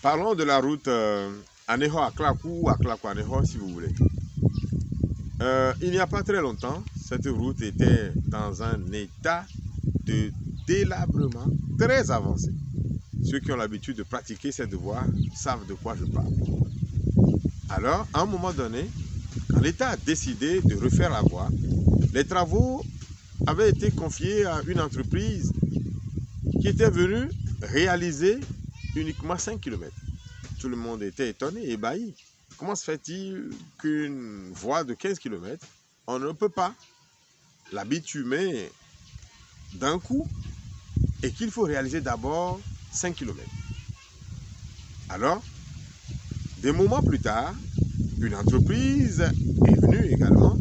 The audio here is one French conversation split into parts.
Parlons de la route Aneho à Klakou ou à Klakou Aneho si vous voulez. Il n'y a pas très longtemps, cette route était dans un état de délabrement très avancé. Ceux qui ont l'habitude de pratiquer cette voie savent de quoi je parle. Alors, à un moment donné, quand l'État a décidé de refaire la voie, les travaux avaient été confiés à une entreprise qui était venue réaliser uniquement 5 km. Tout le monde était étonné, ébahi. Comment se fait-il qu'une voie de 15 km, on ne peut pas la bitumer d'un coup et qu'il faut réaliser d'abord 5 km. Alors, des moments plus tard, une entreprise est venue également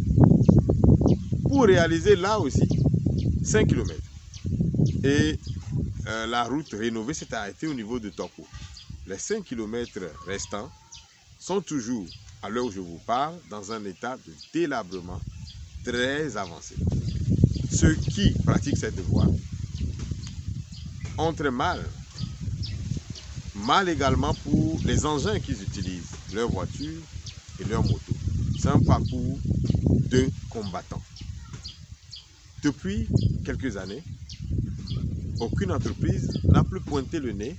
pour réaliser là aussi 5 km. Et la route rénovée s'est arrêtée au niveau de Toko. Les 5 km restants sont toujours, à l'heure où je vous parle, dans un état de délabrement très avancé. Ceux qui pratiquent cette voie ont très mal. Mal également pour les engins qu'ils utilisent, leurs voitures et leurs motos. C'est un parcours de combattants. Depuis quelques années, aucune entreprise n'a plus pointé le nez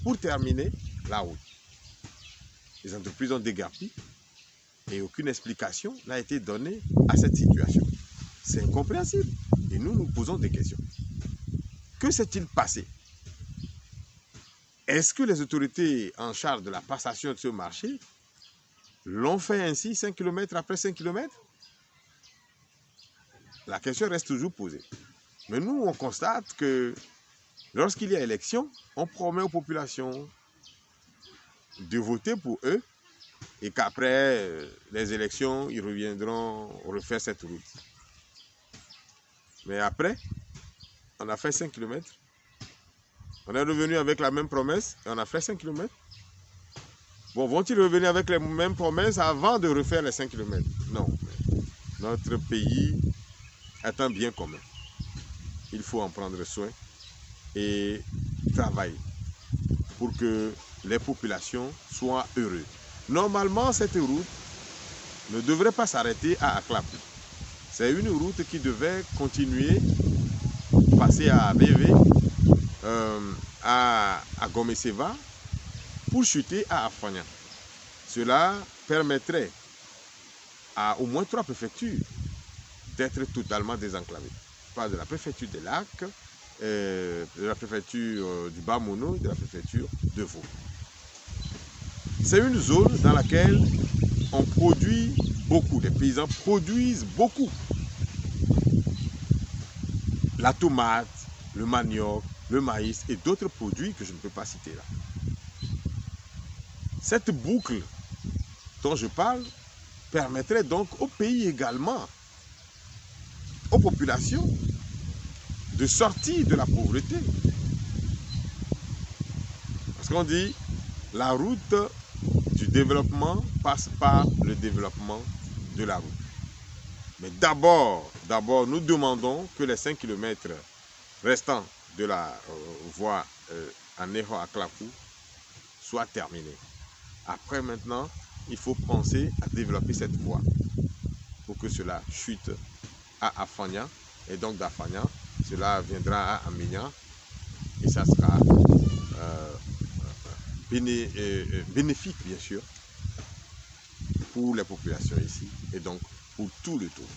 pour terminer la route. Les entreprises ont déguerpi et aucune explication n'a été donnée à cette situation. C'est incompréhensible et nous nous posons des questions. Que s'est-il passé? Est-ce que les autorités en charge de la passation de ce marché l'ont fait ainsi 5 km après 5 km? La question reste toujours posée. Mais nous, on constate que lorsqu'il y a élection, on promet aux populations de voter pour eux et qu'après les élections, ils reviendront refaire cette route. Mais après, on a fait 5 km. On est revenu avec la même promesse et on a fait 5 km. Bon, vont-ils revenir avec les mêmes promesses avant de refaire les 5 km? Non. Notre pays est un bien commun. Il faut en prendre soin et travailler pour que les populations soient heureuses. Normalement, cette route ne devrait pas s'arrêter à Aklakou. C'est une route qui devait continuer, passer à ABV, à Gomeseva, pour chuter à Afanya. Cela permettrait à au moins 3 préfectures d'être totalement désenclavées. Je parle de la préfecture des Lacs, de la préfecture du Bas-Mono, de la préfecture de Vaud. C'est une zone dans laquelle on produit beaucoup, les paysans produisent beaucoup. La tomate, le manioc, le maïs et d'autres produits que je ne peux pas citer là. Cette boucle dont je parle permettrait donc au pays également, aux populations, de sortir de la pauvreté. Parce qu'on dit, la route du développement passe par le développement de la route. Mais d'abord, nous demandons que les 5 km restants de la voie Aneho à Klakou soient terminés. Après maintenant, il faut penser à développer cette voie pour que cela chute à Afanya et donc d'Afanya, cela viendra à Aminia et ça sera bénéfique bien sûr pour les populations ici et donc pour tout le tour.